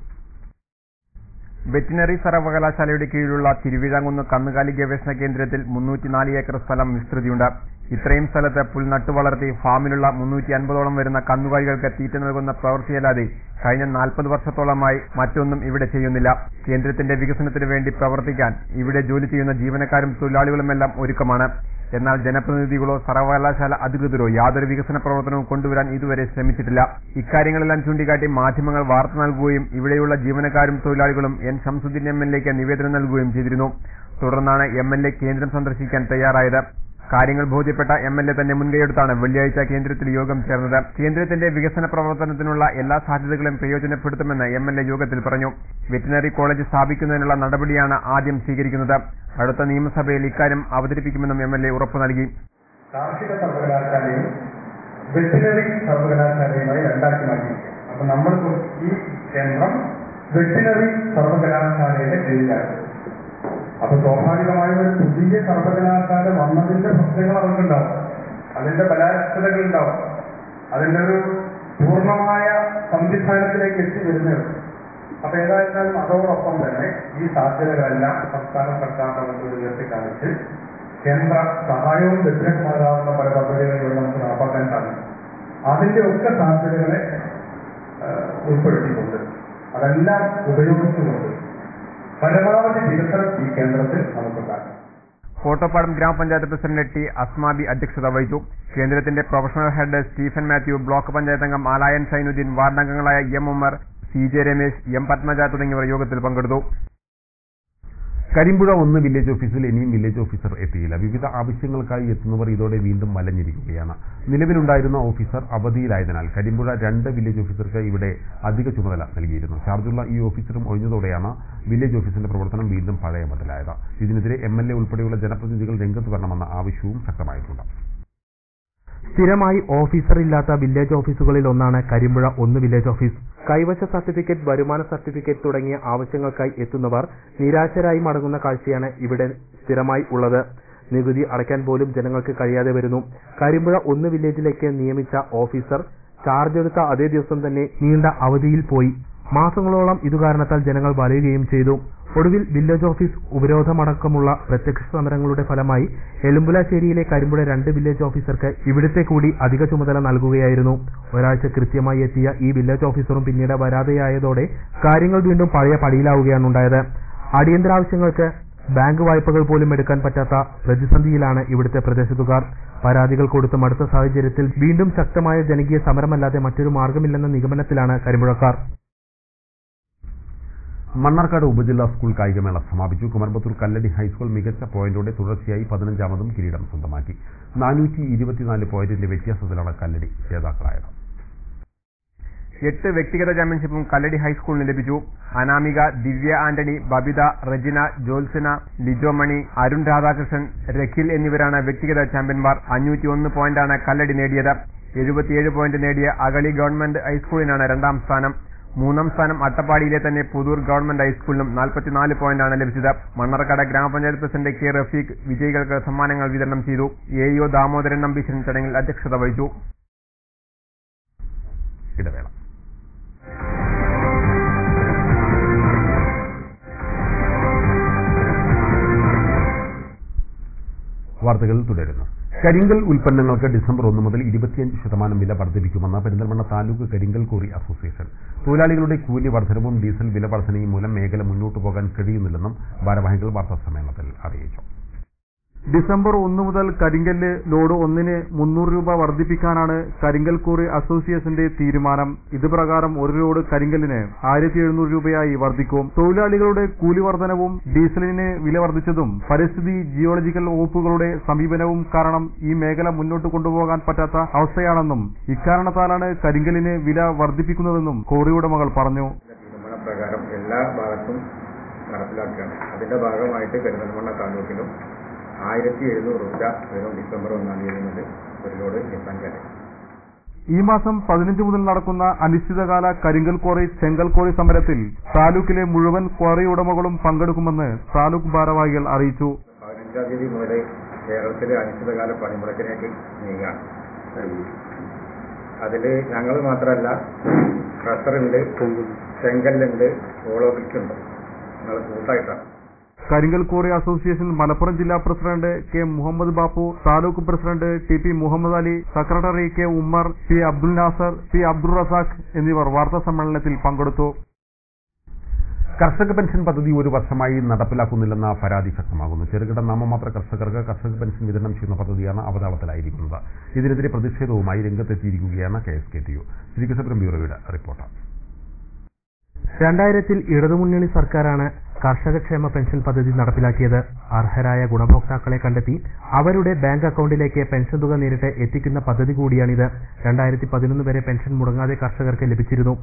വെറ്റിനറി സർവകലാശാലയുടെ കീഴിലുള്ള തിരുവിഴാംകുന്ന് കന്നുകാലി ഗവേഷണ കേന്ദ്രത്തിൽ 304 ഏക്കർ സ്ഥലം വിസ്തൃതിയുണ്ട്. ഇത്രയും സ്ഥലത്ത് പുൽ നട്ടുവളർത്തി ഫാമിലുള്ള 350ഓളം വരുന്ന കന്നുകാലികൾക്ക് തീറ്റ നൽകുന്ന പ്രവൃത്തിയല്ലാതെ കഴിഞ്ഞ 40 വർഷത്തോളമായി മറ്റൊന്നും ഇവിടെ ചെയ്യുന്നില്ല. കേന്ദ്രത്തിന്റെ വികസനത്തിനു വേണ്ടി പ്രവർത്തിക്കാൻ ഇവിടെ ജോലി ചെയ്യുന്ന ജീവനക്കാരും തൊഴിലാളികളുമെല്ലാം ഒരുക്കമാണ്. എന്നാൽ ജനപ്രതിനിധികളോ സർവകലാശാല അധികൃതരോ യാതൊരു വികസന പ്രവർത്തനവും കൊണ്ടുവരാൻ ഇതുവരെ ശ്രമിച്ചിട്ടില്ല. ഇക്കാര്യങ്ങളെല്ലാം ചൂണ്ടിക്കാട്ടി മാധ്യമങ്ങൾ വാർത്ത നൽകുകയും ഇവിടെയുള്ള ജീവനക്കാരും തൊഴിലാളികളും N ശംസുദ്ദീൻ MLAക്ക് നിവേദനം നൽകുകയും ചെയ്തിരുന്നു. തുടർന്നാണ് MLA കേന്ദ്രം സന്ദർശിക്കാൻ തയ്യാറായത്. കാര്യങ്ങൾ ബോധ്യപ്പെട്ട MLA തന്നെ മുൻകൈയെടുത്താണ് വെള്ളിയാഴ്ച കേന്ദ്രത്തിൽ യോഗം ചേർന്നത്. കേന്ദ്രത്തിന്റെ വികസന പ്രവർത്തനത്തിനുള്ള എല്ലാ സാധ്യതകളും പ്രയോജനപ്പെടുത്തുമെന്ന് MLA യോഗത്തിൽ പറഞ്ഞു. വെറ്റിനറി കോളേജ് സ്ഥാപിക്കുന്നതിനുള്ള നടപടിയാണ് ആദ്യം സ്വീകരിക്കുന്നത്. അടുത്ത നിയമസഭയിൽ ഇക്കാര്യം അവതരിപ്പിക്കുമെന്നും MLA ഉറപ്പു നൽകി. കാർഷിക സർവകലാശാലയും വെറ്റിനറി സർവകലാശാലയുമായി രണ്ടാക്കി മാറ്റി. അപ്പൊ നമ്മൾ ഈ കേന്ദ്രം വെറ്റിനറി സർവകലാശാലയുടെ കീഴിലാണ്. അപ്പൊ സ്വാഭാവികമായും ഒരു പുതിയ സർവകലാശാല വന്നതിന്റെ പ്രശ്നങ്ങൾ അവർക്കുണ്ടാവും, അതിന്റെ ബലാത്സരകൾ ഉണ്ടാവും. അതിൻ്റെ ഒരു പൂർണ്ണമായ സംവിധാനത്തിലേക്ക് എത്തിവരുന്നത്. അപ്പൊ ഏതായിരുന്നാലും അതോടൊപ്പം തന്നെ ഈ സാധ്യതകളെല്ലാം സംസ്ഥാന സർക്കാർ മുൻകൂർ ഉയർത്തിക്കാണിച്ച് കേന്ദ്ര സഹായവും ലഭ്യമാകാവുന്ന പല പദ്ധതികളിലൂടെ നമുക്ക് നടപ്പാക്കാൻ സാധിക്കും. അതിന്റെ ഒക്കെ സാധ്യതകളെ ഉൾപ്പെടുത്തിക്കൊണ്ട് അതെല്ലാം ഉപയോഗിച്ചുകൊണ്ട് പരമാവധി വികസനം ഈ കേന്ദ്രത്തിൽ നമുക്കുണ്ടാക്കാം. കോട്ടപ്പാടം ഗ്രാമപഞ്ചായത്ത് പ്രസിഡന്റ് ടി അസ്മാബി അധ്യക്ഷത വഹിച്ചു. കേന്ദ്രത്തിന്റെ professional head Stephen Mathew, block panchayat അംഗം ആലായൻ സൈനുദ്ദീൻ, വാർഡംഗങ്ങളായ M Ummer, CJ Ramesh, M Padmaja തുടങ്ങിയവർ യോഗത്തിൽ പങ്കെടുത്തു. കരിമ്പുഴ 1 വില്ലേജ് ഓഫീസിൽ ഇനിയും വില്ലേജ് ഓഫീസർ എത്തിയില്ല. വിവിധ ആവശ്യങ്ങൾക്കായി എത്തുന്നവർ ഇതോടെ വീണ്ടും വലഞ്ഞിരിക്കുകയാണ്. നിലവിലുണ്ടായിരുന്ന ഓഫീസർ അവധിയിലായതിനാൽ കരിമ്പുഴ 2 വില്ലേജ് ഓഫീസർക്ക് ഇവിടെ അധിക ചുമതല നൽകിയിരുന്നു. ചാർജുള്ള ഈ ഓഫീസറും ഒഴിഞ്ഞതോടെയാണ് വില്ലേജ് ഓഫീസിന്റെ പ്രവർത്തനം വീണ്ടും പഴയ മട്ടിലായത്. ഇതിനെതിരെ MLA ഉൾപ്പെടെയുള്ള ജനപ്രതിനിധികൾ രംഗത്ത് വരണമെന്ന ആവശ്യവും ശക്തമായിട്ടുണ്ട്. സ്ഥിരമായി ഓഫീസർ ഇല്ലാത്ത വില്ലേജ് ഓഫീസുകളിൽ ഒന്നാണ് കരിമ്പുഴ 1 വില്ലേജ് ഓഫീസ്. കൈവശ സർട്ടിഫിക്കറ്റ്, വരുമാന സർട്ടിഫിക്കറ്റ് തുടങ്ങിയ ആവശ്യങ്ങൾക്കായി എത്തുന്നവർ നിരാശരായി മടങ്ങുന്ന കാഴ്ചയാണ് ഇവിടെ സ്ഥിരമായി ഉള്ളത്. നികുതി അടയ്ക്കാൻ പോലും ജനങ്ങൾക്ക് കഴിയാതെ വരുന്നു. കരിമ്പുഴ 1 വില്ലേജിലേക്ക് നിയമിച്ച ഓഫീസർ ചാർജ് എടുത്ത അതേ ദിവസം തന്നെ നീണ്ട അവധിയിൽ പോയി. മാസങ്ങളോളം ഇതുകാരണത്താൽ ജനങ്ങൾ വലയുകയും ചെയ്തു. ഒടുവിൽ വില്ലേജ് ഓഫീസ് ഉപരോധമടക്കമുള്ള പ്രത്യക്ഷ സമരങ്ങളുടെ ഫലമായി എലുമ്പുലാശ്ശേരിയിലെ കരിമ്പുഴ 2 വില്ലേജ് ഓഫീസർക്ക് ഇവിടുത്തെ കൂടി അധിക ചുമതല നൽകുകയായിരുന്നു. ഒരാഴ്ച കൃത്യമായി എത്തിയ ഈ വില്ലേജ് ഓഫീസറും പിന്നീട് വരാതെയായതോടെ കാര്യങ്ങൾ വീണ്ടും പഴയ പടിയിലാവുകയാണ് ഉണ്ടായത്. അടിയന്തരാവശ്യങ്ങൾക്ക് ബാങ്ക് വായ്പകൾ പോലും എടുക്കാൻ പറ്റാത്ത പ്രതിസന്ധിയിലാണ് ഇവിടുത്തെ പ്രദേശത്തുകാർ. പരാതികൾ കൊടുത്ത് മടുത്ത സാഹചര്യത്തിൽ വീണ്ടും ശക്തമായ ജനകീയ സമരമല്ലാതെ മറ്റൊരു മാർഗമില്ലെന്ന നിഗമനത്തിലാണ് കരിമ്പുഴക്കാർ. മണ്ണാർക്കാട് ഉപജില്ലാ സ്കൂൾ കായികമേള സമാപിച്ചു. കുമരമ്പത്തൂർ കല്ലടി ഹൈസ്കൂൾ മികച്ച പോയിന്റോടെ തുടർച്ചയായി 15ാമതും കിരീടം സ്വന്തമാക്കി. 424 പോയിന്റിന്റെ വ്യത്യാസത്തിലാണ് കല്ലടി ജേതാക്കളായത്. 8 വ്യക്തിഗത ചാമ്പ്യൻഷിപ്പും കല്ലടി ഹൈസ്കൂളിന് ലഭിച്ചു. അനാമിക, ദിവ്യ ആന്റണി, ബബിത, റെജിന, ജോത്സന, ലിജോ മണി, അരുൺ രാധാകൃഷ്ണൻ, രഖിൽ എന്നിവരാണ് വ്യക്തിഗത ചാമ്പ്യന്മാർ. 501 പോയിന്റാണ് കല്ലടി നേടിയത്. 77 പോയിന്റ് നേടിയ അഗളി ഗവൺമെന്റ് ഹൈസ്കൂളിനാണ് 2ാം സ്ഥാനം. 3ാം സ്ഥാനം അട്ടപ്പാടിയിലെ തന്നെ പുതൂർ ഗവൺമെന്റ് ഹൈസ്കൂളിനും 44 പോയിന്റാണ് ലഭിച്ചത്. മണ്ണാർക്കാട് ഗ്രാമപഞ്ചായത്ത് പ്രസിഡന്റ് കെ റഫീഖ് വിജയികൾക്ക് സമ്മാനങ്ങൾ വിതരണം ചെയ്തു. AEO ദാമോദരൻ നമ്പീശൻ ചടങ്ങിൽ അധ്യക്ഷത വഹിച്ചു. ഇടവേള. വാർത്തകൾ തുടരുന്നു. കരിങ്കൽ ഉൽപ്പന്നങ്ങൾക്ക് ഡിസംബർ 1 മുതൽ 25% വില വർദ്ധിപ്പിക്കുമെന്ന് പെരിന്തൽമണ്ണ താലൂക്ക് കരിങ്കൽ ക്വാറി അസോസിയേഷൻ. തൊഴിലാളികളുടെ കൂലി വർധനവും ഡീസൽ വില വർധനയും മൂലം മേഖല മുന്നോട്ടു പോകാൻ കഴിയുന്നില്ലെന്നും ഭാരവാഹികൾ വാർത്താസമ്മേളനത്തിൽ അറിയിച്ചു. ഡിസംബർ 1 മുതൽ കരിങ്കല്ല് ലോഡ് 1-ന് 300 രൂപ വർദ്ധിപ്പിക്കാനാണ് കരിങ്കൽ ക്വാറി അസോസിയേഷന്റെ തീരുമാനം. ഇതുപ്രകാരം ഒരു ലോഡ് കരിങ്കല്ലിന് 1700 രൂപയായി വർദ്ധിക്കും. തൊഴിലാളികളുടെ കൂലി വർധനവും ഡീസലിന് വില വർദ്ധിച്ചതും പരിസ്ഥിതി ജിയോളജിക്കൽ വകുപ്പുകളുടെ സമീപനവും കാരണം ഈ മേഖല മുന്നോട്ട് കൊണ്ടുപോകാൻ പറ്റാത്ത അവസ്ഥയാണെന്നും ഇക്കാരണത്താലാണ് കരിങ്കല്ലിന് വില വർദ്ധിപ്പിക്കുന്നതെന്നും ക്വാറി ഉടമകൾ പറഞ്ഞു. പ്രകാരം എല്ലാ ഭാഗത്തും നടപ്പിലാക്കുകയാണ്. അതിന്റെ ഭാഗമായിട്ട് പെരിന്തൽമണ്ണ താലൂക്കിലും 1700 രൂപ വരും ഡിസംബർ 1 മുതൽ ഒരു ലോഡ് എത്താൻ കഴിയും. ഈ മാസം 15 മുതൽ നടക്കുന്ന അനിശ്ചിതകാല കരിങ്കൽ ക്വാറി ചെങ്കൽ ക്വാറി സമരത്തിൽ താലൂക്കിലെ മുഴുവൻ ക്വാറി ഉടമകളും പങ്കെടുക്കുമെന്ന് താലൂക്ക് ഭാരവാഹികൾ അറിയിച്ചു. 15-ാം തീയതി മുതൽ കേരളത്തിലെ അനിശ്ചിതകാല പണിമുടക്കിലേക്ക് നീങ്ങാൻ. അതിൽ ഞങ്ങൾ മാത്രമല്ല, ക്രഷറുണ്ട്, ചെങ്കല്ലുണ്ട്, ഓളോബ്രിക്സുണ്ട്. ഞങ്ങൾ കൂട്ടായിട്ടാണ്. കരിങ്കൽ ക്വാറി അസോസിയേഷൻ മലപ്പുറം ജില്ലാ president K Muhammad Bappu, taluk president TP Muhammad Ali, secretary K Ummer, P Abdul Nasser, P Abdul Razak എന്നിവർ വാർത്താ സമ്മേളനത്തിൽ പങ്കെടുത്തു. കർഷക പെൻഷൻ പദ്ധതി 1 വർഷമായി നടപ്പിലാക്കുന്നില്ലെന്ന പരാതി ശക്തമാകുന്നു. ചെറുകിട നാമമാത്ര കർഷകർക്ക് കർഷക പെൻഷൻ വിതരണം ചെയ്യുന്ന പദ്ധതിയാണ് അവതാളത്തിലായിരിക്കുന്നത്. ഇതിനെതിരെ പ്രതിഷേധവുമായി രംഗത്തെത്തിയിരിക്കുകയാണ് KSKTU. ശ്രീകൃഷ്ണപുരം ബ്യൂറോയുടെ റിപ്പോർട്ട്. 2000-ൽ ഇടതുമുന്നണി സർക്കാരാണ് കർഷകക്ഷേമ പെൻഷൻ പദ്ധതി നടപ്പിലാക്കിയത്. അർഹരായ ഗുണഭോക്താക്കളെ കണ്ടെത്തി അവരുടെ ബാങ്ക് അക്കൗണ്ടിലേക്ക് പെൻഷൻ തുക നേരിട്ട് എത്തിക്കുന്ന പദ്ധതി കൂടിയാണിത്. 2011 വരെ പെൻഷൻ മുടങ്ങാതെ കർഷകർക്ക് ലഭിച്ചിരുന്നു.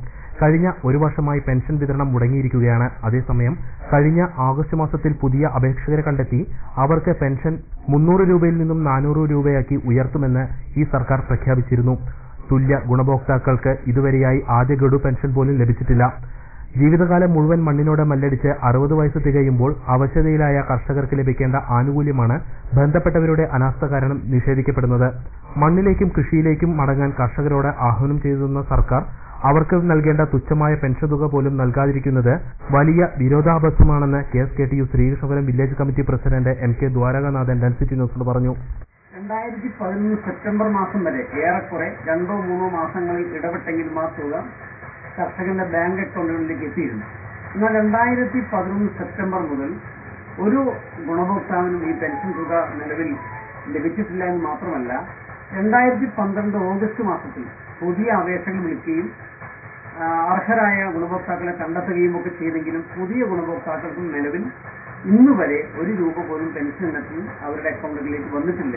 കഴിഞ്ഞ 1 വർഷമായി പെൻഷൻ വിതരണം മുടങ്ങിയിരിക്കുകയാണ്. അതേസമയം കഴിഞ്ഞ ആഗസ്റ്റ് മാസത്തിൽ പുതിയ അപേക്ഷകരെ കണ്ടെത്തി അവർക്ക് പെൻഷൻ 300 രൂപയിൽ നിന്നും 400 രൂപയാക്കി ഉയർത്തുമെന്ന് ഈ സർക്കാർ പ്രഖ്യാപിച്ചിരുന്നു. തുല്യ ഗുണഭോക്താക്കൾക്ക് ഇതുവരെയായി ആദ്യ ഗഡു പെൻഷൻ പോലും ലഭിച്ചിട്ടില്ല. ജീവിതകാലം മുഴുവൻ മണ്ണിനോട് മല്ലടിച്ച് 60 വയസ്സ് തികയുമ്പോൾ അവശതയിലായ കർഷകർക്ക് ലഭിക്കേണ്ട ആനുകൂല്യമാണ് ബന്ധപ്പെട്ടവരുടെ അനാസ്ഥ കാരണം നിഷേധിക്കപ്പെടുന്നത്. മണ്ണിലേക്കും കൃഷിയിലേക്കും മടങ്ങാൻ കർഷകരോട് ആഹ്വാനം ചെയ്തിരുന്ന സർക്കാർ അവർക്ക് നൽകേണ്ട തുച്ഛമായ പെൻഷൻ തുക പോലും നൽകാതിരിക്കുന്നത് വലിയ വിരോധാഭാസമാണെന്ന് KSKTU Sreekrishnapuram village committee president MK Dwarakanathan density ന്യൂസിനോട് പറഞ്ഞു. 2011 സെപ്റ്റംബർ മാസം വരെ ഏറെക്കുറെ 2-3 മാസങ്ങളിൽ ഇടപെട്ടെങ്കിലും ആ തുക കർഷകന്റെ ബാങ്ക് അക്കൗണ്ടുകളിലേക്ക് എത്തിയിരുന്നു. എന്നാൽ 2011 സെപ്റ്റംബർ മുതൽ ഒരു ഗുണഭോക്താവിനും ഈ പെൻഷൻ തുക നിലവിൽ ലഭിച്ചിട്ടില്ല എന്ന് മാത്രമല്ല 2012 ഓഗസ്റ്റ് മാസത്തിൽ പുതിയ അപേക്ഷകൾ വിളിക്കുകയും അർഹരായ ഗുണഭോക്താക്കളെ കണ്ടെത്തുകയും ഒക്കെ ചെയ്തെങ്കിലും പുതിയ ഗുണഭോക്താക്കൾക്കും നിലവിൽ ഇന്നുവരെ 1 രൂപ പോലും പെൻഷൻ ഇനത്തിൽ അവരുടെ അക്കൗണ്ടുകളിലേക്ക് വന്നിട്ടില്ല.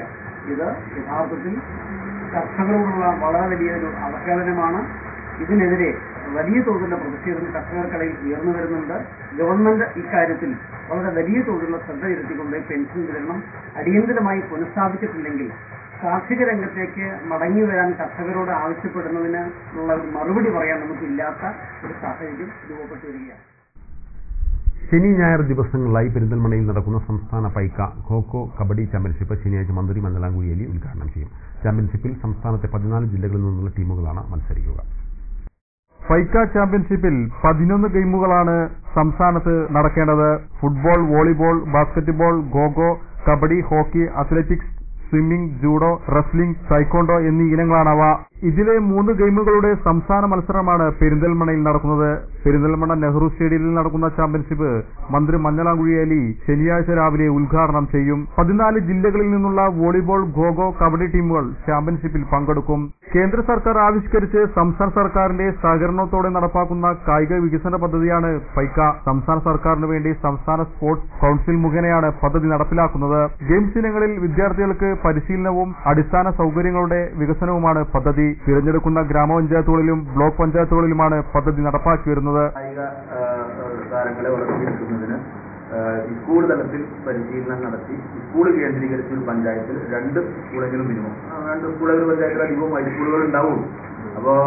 ഇത് യഥാർത്ഥത്തിൽ കർഷകരോടുള്ള വളരെ വലിയൊരു അവഹേളനമാണ്. ഇതിനെതിരെ വലിയ തോതിലുള്ള പ്രതിഷേധം കർഷകർക്കിടയിൽ ഉയർന്നു വരുന്നുണ്ട്. ഗവൺമെന്റ് ഇക്കാര്യത്തിൽ വളരെ വലിയ തോതിലുള്ള ശ്രദ്ധ ചെലുത്തിക്കൊണ്ട് പെൻഷൻ വിതരണം അടിയന്തരമായി പുനഃസ്ഥാപിച്ചിട്ടില്ലെങ്കിൽ കാർഷിക രംഗത്തേക്ക് മടങ്ങി വരാൻ കർഷകരോട് ആവശ്യപ്പെടുന്നതിന് ഉള്ള ഒരു മറുപടി പറയാൻ നമുക്കില്ലാത്ത ഒരു സാഹചര്യം രൂപപ്പെട്ടു വരികയാണ്. ശനി ഞായർ ദിവസങ്ങളിലായി പെരിന്തൽമണ്ണയിൽ നടക്കുന്ന സംസ്ഥാന പൈക്ക ഖോ-ഖോ കബഡി ചാമ്പ്യൻഷിപ്പ് ശനിയാഴ്ച മന്ത്രി മഞ്ഞളാംകുഴിയേലി ഉദ്ഘാടനം ചെയ്യും. ചാമ്പ്യൻഷിപ്പിൽ സംസ്ഥാനത്തെ 14 ജില്ലകളിൽ നിന്നുള്ള ടീമുകളാണ് മത്സരിക്കുക. പൈക്ക ചാമ്പ്യൻഷിപ്പിൽ 11 ഗെയിമുകളാണ് സംസ്ഥാനത്ത് നടക്കേണ്ടത്. Football, volleyball, basketball, kho kho, kabaddi, hockey, athletics, swimming, judo, wrestling, taekwondo എന്നീ ഇനങ്ങളാണവ. ഇതിലെ 3 ഗെയിമുകളുടെ സംസ്ഥാന മത്സരമാണ് പെരിന്തൽമണ്ണയിൽ നടക്കുന്നത്. പെരിന്തൽമണ്ണ നെഹ്റു സ്റ്റേഡിയത്തിൽ നടക്കുന്ന ചാമ്പ്യൻഷിപ്പ് മന്ത്രി മഞ്ഞളാംകുഴിയേലി ശനിയാഴ്ച രാവിലെ ഉദ്ഘാടനം ചെയ്യും. 14 ജില്ലകളിൽ നിന്നുള്ള വോളിബോൾ, ഖോ-ഖോ, കബഡി ടീമുകൾ ചാമ്പ്യൻഷിപ്പിൽ പങ്കെടുക്കും. കേന്ദ്ര സർക്കാർ ആവിഷ്കരിച്ച് സംസ്ഥാന സർക്കാരിന്റെ സഹകരണത്തോടെ നടപ്പാക്കുന്ന കായിക വികസന പദ്ധതിയാണ് പൈക്ക. സംസ്ഥാന സർക്കാരിന് വേണ്ടി സംസ്ഥാന സ്പോർട്സ് കൌൺസിൽ മുഖേനയാണ് പദ്ധതി നടപ്പിലാക്കുന്നത്. ഗെയിംസ് ഇനങ്ങളിൽ വിദ്യാർത്ഥികൾക്ക് പരിശീലനവും അടിസ്ഥാന സൗകര്യങ്ങളുടെ വികസനവുമാണ് പദ്ധതി. തിരഞ്ഞെടുക്കുന്ന ഗ്രാമപഞ്ചായത്തുകളിലും ബ്ലോക്ക് പഞ്ചായത്തുകളിലുമാണ് പദ്ധതി നടപ്പാക്കി വരുന്നത്. കായിക താരങ്ങളെ വളർത്തിയെടുക്കുന്നതിന് സ്കൂൾ തലത്തിൽ പരിശീലനം നടത്തി സ്കൂൾ കേന്ദ്രീകരിച്ച ഒരു പഞ്ചായത്തിൽ 2 സ്കൂളെങ്കിലും മിനിമം 2 സ്കൂളുകൾ പഞ്ചായത്തിൽ അധികവും ഹൈസ്കൂളുകൾ ഉണ്ടാവും. അപ്പോൾ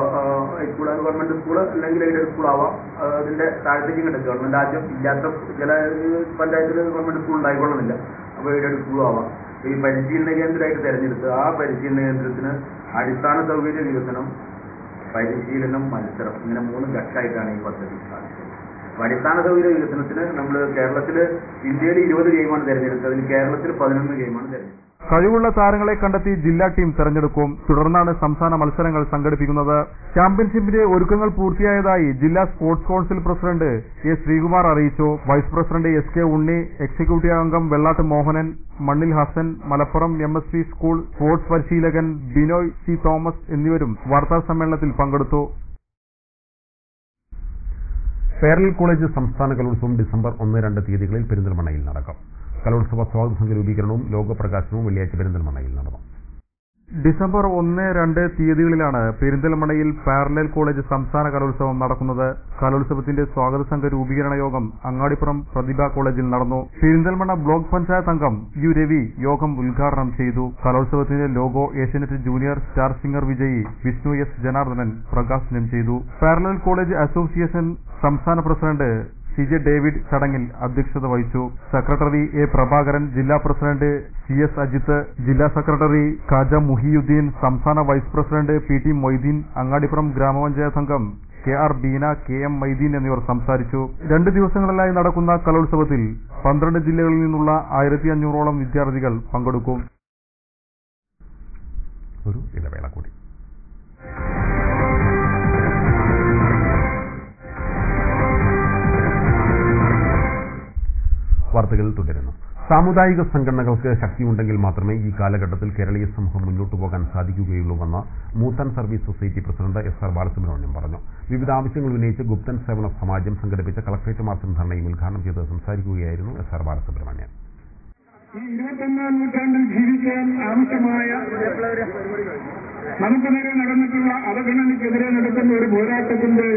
ഹൈസ്കൂൾ ഗവൺമെന്റ് സ്കൂൾ അല്ലെങ്കിൽ എയ്ഡഡ് സ്കൂൾ ആവാം. അതിന്റെ താഴത്തേക്ക് കിട്ടും. ഗവൺമെന്റ് ആദ്യം ഇല്ലാത്ത ചില പഞ്ചായത്തിൽ ഗവൺമെന്റ് സ്കൂൾ ഉണ്ടായിക്കൊള്ളുന്നില്ല. അപ്പോൾ എയ്ഡഡ് സ്കൂളും ആവാം. ഈ പരിശീലന കേന്ദ്രമായിട്ട് തെരഞ്ഞെടുത്ത് ആ പരിശീലന കേന്ദ്രത്തിന് അടിസ്ഥാന സൗകര്യ വികസനം, പരിശീലനം, മത്സരം ഇങ്ങനെ 3 ഘട്ടമായിട്ടാണ് ഈ പദ്ധതി സാധിച്ചത്. അടിസ്ഥാന സൗകര്യ വികസനത്തിന് നമ്മൾ കേരളത്തിൽ ഇന്ത്യയിൽ 20 ഗെയിമാണ് തെരഞ്ഞെടുത്തത്. അതിൽ കേരളത്തിൽ 11 ഗെയിമാണ് തെരഞ്ഞെടുത്തത്. കഴിവുള്ള താരങ്ങളെ കണ്ടെത്തി ജില്ലാ ടീം തെരഞ്ഞെടുക്കും. തുടർന്നാണ് സംസ്ഥാന മത്സരങ്ങൾ സംഘടിപ്പിക്കുന്നത്. ചാമ്പ്യൻഷിപ്പിന്റെ ഒരുക്കങ്ങൾ പൂർത്തിയായതായി ജില്ലാ sports council president A Sreekumar അറിയിച്ചു. Vice president SK Unni, executive അംഗം Vellattu Mohanan, Mannil Hasan, Malappuram MSV school sports പരിശീലകൻ ബിനോയ് C തോമസ് എന്നിവരും വാർത്താ സമ്മേളനത്തിൽ പങ്കെടുത്തു. പേരൽ കോളേജ് സംസ്ഥാന കലോത്സവം ഡിസംബർ 1-2 തീയതികളിൽ പെരിന്തൽമണ്ണയിൽ നടക്കും. കലോത്സവ സ്വാഗത സംഘ രൂപീകരണവും ലോകപ്രകാശനവും വെള്ളിയാഴ്ച പെരിന്തൽമണ്ണയിൽ നടന്നു. ഡിസംബർ 1-2 തീയതികളിലാണ് പെരിന്തൽമണ്ണയിൽ പാരലൽ കോളേജ് സംസ്ഥാന കലോത്സവം നടക്കുന്നത്. കലോത്സവത്തിന്റെ സ്വാഗത സംഘ രൂപീകരണ യോഗം അങ്ങാടിപ്പുറം പ്രതിഭ കോളേജിൽ നടന്നു. പെരിന്തൽമണ്ണ ബ്ലോക്ക് പഞ്ചായത്ത് അംഗം U രവി യോഗം ഉദ്ഘാടനം ചെയ്തു. കലോത്സവത്തിന്റെ logo Asianet junior star singer വിജയി വിഷ്ണു S ജനാർദ്ദനൻ പ്രകാശനം ചെയ്തു. പാരലൽ കോളേജ് അസോസിയേഷൻ സംസ്ഥാന പ്രസിഡന്റ് CJ ഡേവിഡ് ചടങ്ങിൽ അധ്യക്ഷത വഹിച്ചു. സെക്രട്ടറി A പ്രഭാകരൻ, ജില്ലാ പ്രസിഡന്റ് CS അജിത്ത്, ജില്ലാ സെക്രട്ടറി ഖാജ മുഹിയുദ്ദീൻ, സംസ്ഥാന vice president PT Moideen, Angadipuram ഗ്രാമപഞ്ചായത്ത് അംഗം KR ബീന, KM മൈദീൻ എന്നിവർ സംസാരിച്ചു. 2 ദിവസങ്ങളിലായി നടക്കുന്ന കലോത്സവത്തിൽ 12 ജില്ലകളിൽ നിന്നുള്ള 1500ഓളം വിദ്യാർത്ഥികൾ പങ്കെടുക്കും. ഒരു ഇടവേള കൂടി. വാർത്തകൾ തുടരുന്നു. സാമുദായിക സംഘടനകൾക്ക് ശക്തിയുണ്ടെങ്കിൽ മാത്രമേ ഈ കാലഘട്ടത്തിൽ കേരളീയ സമൂഹം മുന്നോട്ടു പോകാൻ സാധിക്കുകയുള്ളൂവെന്ന് Moothan service society president SR Balasubramaniam പറഞ്ഞു. വിവിധ ആവശ്യങ്ങൾ ഉന്നയിച്ച് ഗുപ്തൻ സേവന സമാജം സംഘടിപ്പിച്ച കളക്ടറേറ്റ് മാർച്ചും ധർണയും ഉദ്ഘാടനം ചെയ്ത് സംസാരിക്കുകയായിരുന്നു SR ബാലസുബ്രഹ്മണ്യൻ. ഈ 21ാം നൂറ്റാണ്ടിൽ ജീവിക്കാൻ ആവശ്യമായ നമുക്ക് നേരെ നടന്നിട്ടുള്ള അവഗണനയ്ക്കെതിരെ നടക്കുന്ന ഒരു പോരാട്ടത്തിന്റെ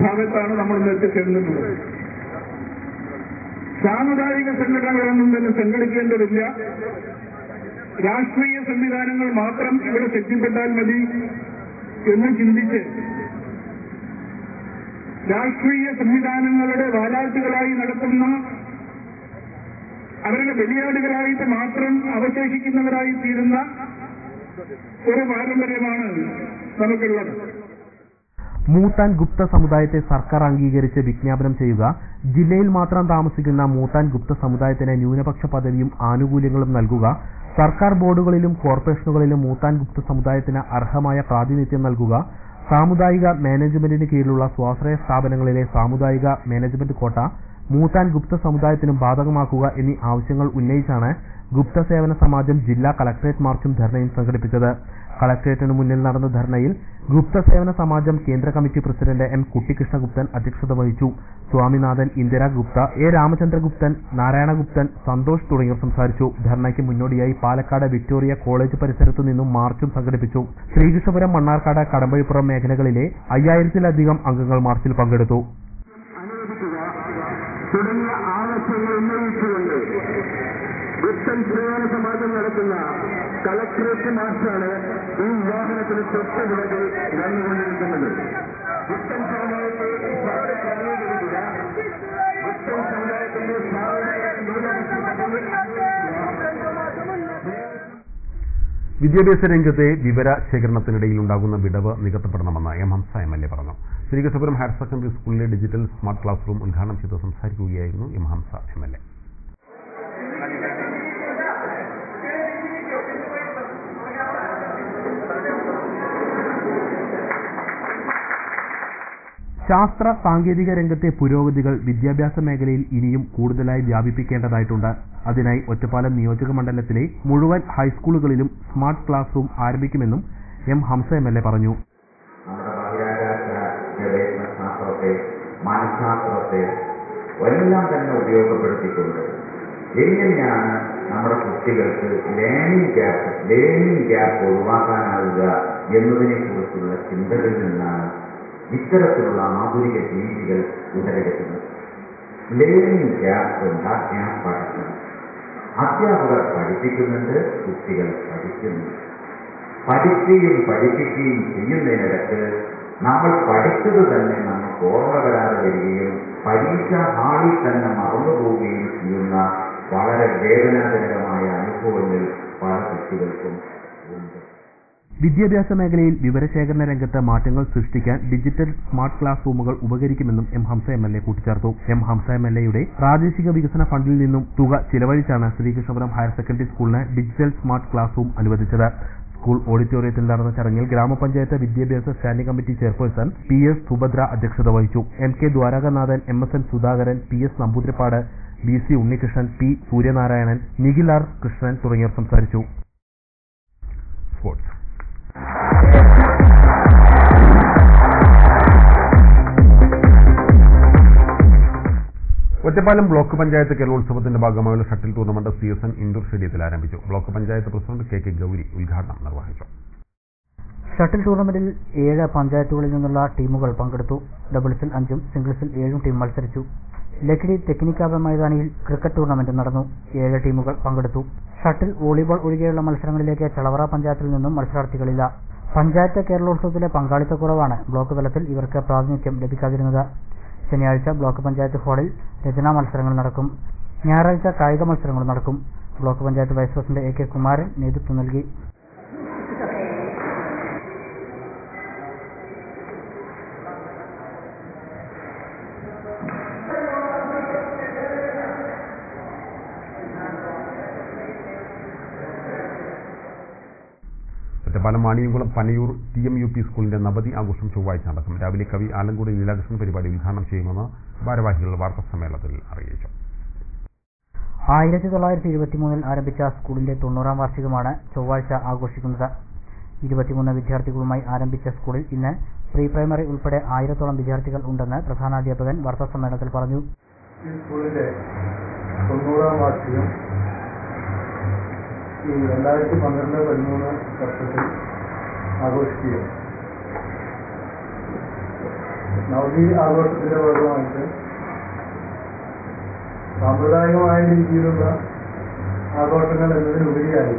ഭാഗത്താണ് നമ്മൾ എത്തിച്ചേർന്നിട്ടുള്ളത്. സാമുദായിക സംഘടനകളൊന്നും തന്നെ സംഘടിക്കേണ്ടതില്ല. രാഷ്ട്രീയ സംവിധാനങ്ങൾ മാത്രം ഇവിടെ ശക്തിപ്പെട്ടാൽ മതി എന്ന് ചിന്തിച്ച് രാഷ്ട്രീയ സംവിധാനങ്ങളുടെ വാലാട്ടുകളായി നടത്തുന്ന, അവരുടെ ബലിയാടുകളായിട്ട് മാത്രം അവശേഷിക്കുന്നവരായി തീരുന്ന ഒരു പാരമ്പര്യമാണ് നമുക്കുള്ളത്. മൂത്താൻ ഗുപ്ത സമുദായത്തെ സർക്കാർ അംഗീകരിച്ച് വിജ്ഞാപനം ചെയ്യുക, ജില്ലയിൽ മാത്രം താമസിക്കുന്ന മൂത്താൻ ഗുപ്ത സമുദായത്തിന് ന്യൂനപക്ഷ പദവിയും ആനുകൂല്യങ്ങളും നൽകുക, സർക്കാർ ബോർഡുകളിലും കോർപ്പറേഷനുകളിലും മൂത്താൻ ഗുപ്ത സമുദായത്തിന് അർഹമായ പ്രാതിനിധ്യം നൽകുക, സാമുദായിക മാനേജ്മെന്റിന് കീഴിലുള്ള സ്വാശ്രയ സ്ഥാപനങ്ങളിലെ സാമുദായിക മാനേജ്മെന്റ് കോട്ട മൂത്താൻ ഗുപ്ത സമുദായത്തിനും ബാധകമാക്കുക എന്നീ ആവശ്യങ്ങൾ ഉന്നയിച്ചാണ് ഗുപ്ത സേവന സമാജം ജില്ലാ കളക്ടറേറ്റ് മാർച്ചും ധർണയും സംഘടിപ്പിച്ചത്. കളക്ടറേറ്റിനു മുന്നിൽ നടന്ന ധർണയിൽ ഗുപ്ത സേവന സമാജം കേന്ദ്ര കമ്മിറ്റി പ്രസിഡന്റ് എം കുട്ടികൃഷ്ണഗുപ്തൻ അധ്യക്ഷത വഹിച്ചു. സ്വാമിനാഥൻ, ഇന്ദിര ഗുപ്ത, എ രാമചന്ദ്രഗുപ്തൻ, നാരായണഗുപ്തൻ, സന്തോഷ് തുടങ്ങിയവർ സംസാരിച്ചു. ധർണയ്ക്ക് മുന്നോടിയായി പാലക്കാട് വിക്ടോറിയ കോളേജ് പരിസരത്തു നിന്നും മാർച്ചും സംഘടിപ്പിച്ചു. ശ്രീകൃഷ്ണപുരം, മണ്ണാർക്കാട്, കടമ്പഴിപ്പുറം മേഖലകളിലെ 5000-ലധികം അംഗങ്ങൾ മാർച്ചിൽ പങ്കെടുത്തു. തുടങ്ങിയ ആവശ്യങ്ങൾ ഉന്നയിച്ചുകൊണ്ട് ഗുപ്തൻ സേവന സമാജം നടത്തുന്ന കളക്ടറേറ്റ് മാർച്ചാണ് ഈ വാഹനത്തിന് തൊട്ട് പിറകിൽ നടന്നുകൊണ്ടിരിക്കുന്നത്. ഗുപ്തൻ സമുദായത്തെ അംഗീകരിക്കുക, ഗുപ്തൻ സമുദായത്തിന്റെ വിദ്യാഭ്യാസ രംഗത്തെ വിവര ശേഖരണത്തിനിടയിൽ ഉണ്ടാകുന്ന വിടവ് നികത്തപ്പെടണമെന്ന് എം ഹംസ MLA പറഞ്ഞു. ശ്രീകൃഷ്ണപുരം ഹയർ സെക്കൻഡറി സ്കൂളിലെ ഡിജിറ്റൽ സ്മാർട്ട് ക്ലാസ് റൂം ഉദ്ഘാടനം ചെയ്ത് സംസാരിക്കുകയായിരുന്നു എം ഹംസ MLA. ശാസ്ത്ര സാങ്കേതിക രംഗത്തെ പുരോഗതികൾ വിദ്യാഭ്യാസ മേഖലയിൽ ഇനിയും കൂടുതലായി വ്യാപിപ്പിക്കേണ്ടതായിട്ടുണ്ട്. അതിനായി ഒറ്റപ്പാലം നിയോജക മണ്ഡലത്തിലെ മുഴുവൻ ഹൈസ്കൂളുകളിലും സ്മാർട്ട് ക്ലാസ് റൂം ആരംഭിക്കുമെന്നും എം ഹംസ MLA പറഞ്ഞു. നമ്മുടെ ബഹിരാകാശ ഗവേഷണ ശാസ്ത്രത്തെ, മനഃശാസ്ത്രത്തെ എല്ലാം തന്നെ ഉപയോഗപ്പെടുത്തിക്കൊണ്ട് എങ്ങനെയാണ് നമ്മുടെ കുട്ടികൾക്ക് ലേണിംഗ് ഗ്യാപ്പ് ഒഴിവാക്കാനാവുക എന്നതിനെ കുറിച്ചുള്ള ചിന്തകളിൽ നിന്നാണ് ഇത്തരത്തിലുള്ള ആധുനിക രീതികൾ ഉടലെടുക്കുന്നത്. ലേണിംഗ് ഗ്യാപ്പ് ഉണ്ടാക്കാൻ പഠിക്കണം. അധ്യാപകർ പഠിപ്പിക്കുന്നുണ്ട്, കുട്ടികൾ പഠിക്കുന്നുണ്ട്. പഠിപ്പിക്കുകയും ചെയ്യുന്നതിനിടയ്ക്ക് നമ്മൾ പഠിച്ചത് തന്നെ നമുക്ക് ഓർമ്മ വരാതെ വരികയും പരീക്ഷാ ഹാളിൽ തന്നെ മറന്നുപോവുകയും ചെയ്യുന്ന വളരെ വേദനാജനകമായ അനുഭവങ്ങൾ പല കുട്ടികൾക്കും ഉണ്ട്. വിദ്യാഭ്യാസ മേഖലയിൽ വിവരശേഖരണ രംഗത്ത് മാറ്റങ്ങൾ സൃഷ്ടിക്കാൻ ഡിജിറ്റൽ സ്മാർട്ട് ക്ലാസ് റൂമുകൾ ഉപകരിക്കുമെന്നും എം ഹംസ MLA കൂട്ടിച്ചേർത്തു. എം ഹംസ MLAയുടെ പ്രാദേശിക വികസന ഫണ്ടിൽ നിന്നും തുക ചിലവഴിച്ചാണ് ശ്രീകൃഷ്ണപുരം ഹയർ സെക്കൻഡറി സ്കൂളിന് ഡിജിറ്റൽ സ്മാർട്ട് ക്ലാസ് റൂം അനുവദിച്ചത്. സ്കൂൾ ഓഡിറ്റോറിയത്തിൽ നടന്ന ചടങ്ങിൽ ഗ്രാമപഞ്ചായത്ത് വിദ്യാഭ്യാസ standing committee chairperson PS Subhadra അധ്യക്ഷത വഹിച്ചു. MK Dwarakanathan, MSN Sudhakaran, PS Namboodiripad, BC Unnikrishnan, P Suryanarayanan, Nikhil R Krishnan തുടങ്ങിയവർ സംസാരിച്ചു. സ്പോർട്സ്. ഒറ്റപ്പാലം ബ്ലോക്ക് പഞ്ചായത്ത് കേരളോത്സവത്തിന്റെ ഭാഗമായുള്ള ഷട്ടിൽ ടൂർണമെന്റ് CSN ഇൻഡോർ സ്റ്റേഡിയത്തിൽ ആരംഭിച്ചു. Block panchayat president KK Gauri ഉദ്ഘാടനം നിർവഹിച്ചു. ഷട്ടിൽ ടൂർണമെന്റിൽ 7 പഞ്ചായത്തുകളിൽ നിന്നുള്ള ടീമുകൾ പങ്കെടുത്തു. ഡബിൾസിൽ 5ഉം സിംഗിൾസിൽ 7ഉം ടീം മത്സരിച്ചു. ലക്കിടി ടെക്നിക്കാബ മൈതാനിയിൽ ക്രിക്കറ്റ് ടൂർണമെന്റ് നടന്നു. 7 ടീമുകൾ പങ്കെടുത്തു. ഷട്ടിൽ, വോളിബോൾ ഒഴികെയുള്ള മത്സരങ്ങളിലേക്ക് ചളവറ പഞ്ചായത്തിൽ നിന്നും മത്സരാർത്ഥികളില്ല. പഞ്ചായത്ത് കേരളോത്സവത്തിലെ പങ്കാളിത്തക്കുറവാണ് ബ്ലോക്ക് തലത്തിൽ ഇവർക്ക് പ്രാതിനിധ്യം ലഭിക്കാതിരുന്നത്. ശനിയാഴ്ച ബ്ലോക്ക് പഞ്ചായത്ത് ഹാളിൽ രചനാ മത്സരങ്ങൾ നടക്കും. ഞായറാഴ്ച കായിക മത്സരങ്ങൾ നടക്കും. Block panchayat vice president AK Kumaran നേതൃത്വം നൽകി. ഒറ്റപ്പാലം വാണിയംകുളം പനയൂർ TMUP സ്കൂളിന്റെ നവതി ആഘോഷം ചൊവ്വാഴ്ച നടക്കും. രാവിലെ കവി ആലങ്കോട് ലീലാകൃഷ്ണൻ പരിപാടി ഉദ്ഘാടനം ചെയ്യുമെന്ന് ഭാരവാഹികൾ വാർത്താസമ്മേളനത്തിൽ അറിയിച്ചു. 1923 ആരംഭിച്ച സ്കൂളിന്റെ 90ാം വാർഷികമാണ് ചൊവ്വാഴ്ച ആഘോഷിക്കുന്നത്. 23 വിദ്യാർത്ഥികളുമായി ആരംഭിച്ച സ്കൂളിൽ ഇന്ന് പ്രീ പ്രൈമറി ഉൾപ്പെടെ 1000-ഓളം വിദ്യാർത്ഥികൾ ഉണ്ടെന്ന് പ്രധാനാധ്യാപകൻ വാർത്താസമ്മേളനത്തിൽ പറഞ്ഞു. ഈ സ്കൂളിന്റെ 90ാം വാർഷികം ഈ 2012-13 വർഷത്തിൽ ആഘോഷിക്കുകയാണ്. നവതി ആഘോഷത്തിന്റെ ഭാഗമായിട്ട് സാമ്പ്രദായികമായ രീതിയിലുള്ള ആഘോഷങ്ങൾ എന്നതിനുപരിയായി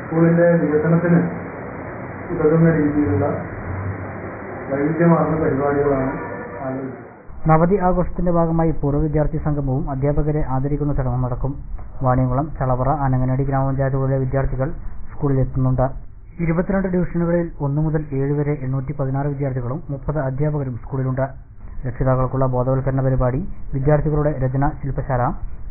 സ്കൂളിന്റെ വികസനത്തിന് ഉതകുന്ന രീതിയിലുള്ള വൈവിധ്യമാർന്ന പരിപാടികളാണ് ആലോചിച്ചത്. നവതി ആഘോഷത്തിന്റെ ഭാഗമായി പൂർവ്വ വിദ്യാർത്ഥി സംഗമവും അധ്യാപകരെ ആദരിക്കുന്ന ചടങ്ങും നടക്കും. വാണിയംകുളം, ചളവറ, ആനങ്ങനാടി ഗ്രാമപഞ്ചായത്തുകളിലെ വിദ്യാർത്ഥികൾ സ്കൂളിലെത്തുന്നുണ്ട്. 22 ഡിവിഷനുകളിൽ 1 മുതൽ 7 വരെ 816 വിദ്യാർത്ഥികളും 30 അധ്യാപകരും സ്കൂളിലുണ്ട്. രക്ഷിതാക്കൾക്കുള്ള ബോധവൽക്കരണ പരിപാടി, വിദ്യാർത്ഥികളുടെ രചന ശില്പശാല,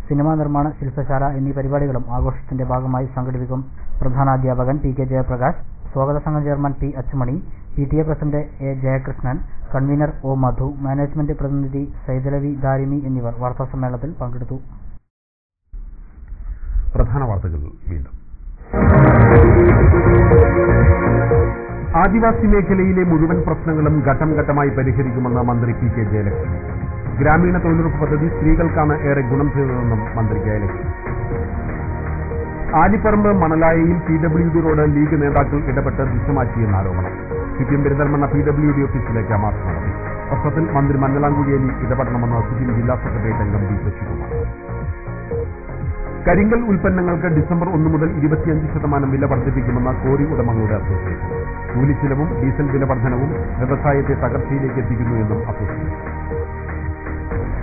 സിനിമാ നിർമ്മാണ ശില്പശാല എന്നീ പരിപാടികളും ആഘോഷത്തിന്റെ ഭാഗമായി സംഘടിപ്പിക്കും. പ്രധാനാധ്യാപകൻ PK ജയപ്രകാശ്, സ്വാഗത സംഘം chairman P അച്ചുമണി, PTA president A Jayakrishnan, convener O Madhu, management പ്രതിനിധി സൈദലവി ദാരിമി എന്നിവർ വാർത്താസമ്മേളനത്തിൽ പങ്കെടുത്തു. പ്രധാന വാർത്തകൾ വീണ്ടും. ആദിവാസി മേഖലയിലെ മുഴുവൻ പ്രശ്നങ്ങളും ഘട്ടം ഘട്ടമായി പരിഹരിക്കുമെന്ന് മന്ത്രി PK ജയലക്ഷ്മി. ഗ്രാമീണ തൊഴിലുറപ്പ് പദ്ധതി സ്ത്രീകൾക്കാണ് ഏറെ ഗുണം ചെയ്തതെന്നും മന്ത്രി ജയലക്ഷ്മി. ആലിപ്പറമ്പ് മണലായയിൽ PWD റോഡ് ലീഗ് നേതാക്കൾ ഇടപെട്ട് ദിശമാറ്റിയെന്ന ആരോപണം. CPM പെരിന്തൽമണ്ണ PWD ഓഫീസിലേക്ക് മാർച്ച് നടത്തി. പ്രശ്നത്തിൽ മന്ത്രി മഞ്ഞളാംകുഴിയേലി ഇടപെടണമെന്ന് CPM ജില്ലാ സെക്രട്ടേറിയറ്റ് അംഗം B ശശികുമാർ. കരിങ്കൽ ഉൽപ്പന്നങ്ങൾക്ക് ഡിസംബർ 1 മുതൽ 25% വില വർദ്ധിപ്പിക്കുമെന്ന് കോറി ഉടമകളുടെ അസോസിയേഷൻ. കൂലിച്ചിലവും ഡീസൽ വില വർധനവും വ്യവസായത്തെ തകർച്ചയിലേക്ക് എത്തിക്കുന്നു എന്നും അസോസിയേഷൻ.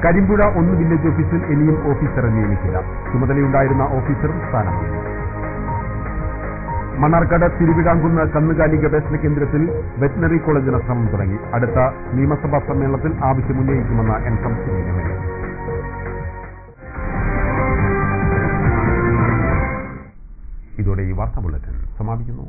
കരിമ്പുഴ 1 വില്ലേജ് ഓഫീസിൽ ഇനിയും ഓഫീസറെ നിയമിക്കില്ല. ചുമതലയുണ്ടായിരുന്ന ഓഫീസറും സ്ഥാനം മാറ്റി. മണ്ണാർക്കാട് തിരുവിതാംകുന്ന് കന്നുകാലി ഗവേഷണ കേന്ദ്രത്തിൽ വെറ്റിനറി കോളേജിന് ശ്രമം തുടങ്ങി. അടുത്ത നിയമസഭാ സമ്മേളനത്തിൽ ആവശ്യമുന്നയിക്കുമെന്ന് N ശംസുദ്ദീൻ MLA. ഇതോടെ ഈ വാർത്താ ബുള്ളറ്റിൻ സമാപിക്കുന്നു.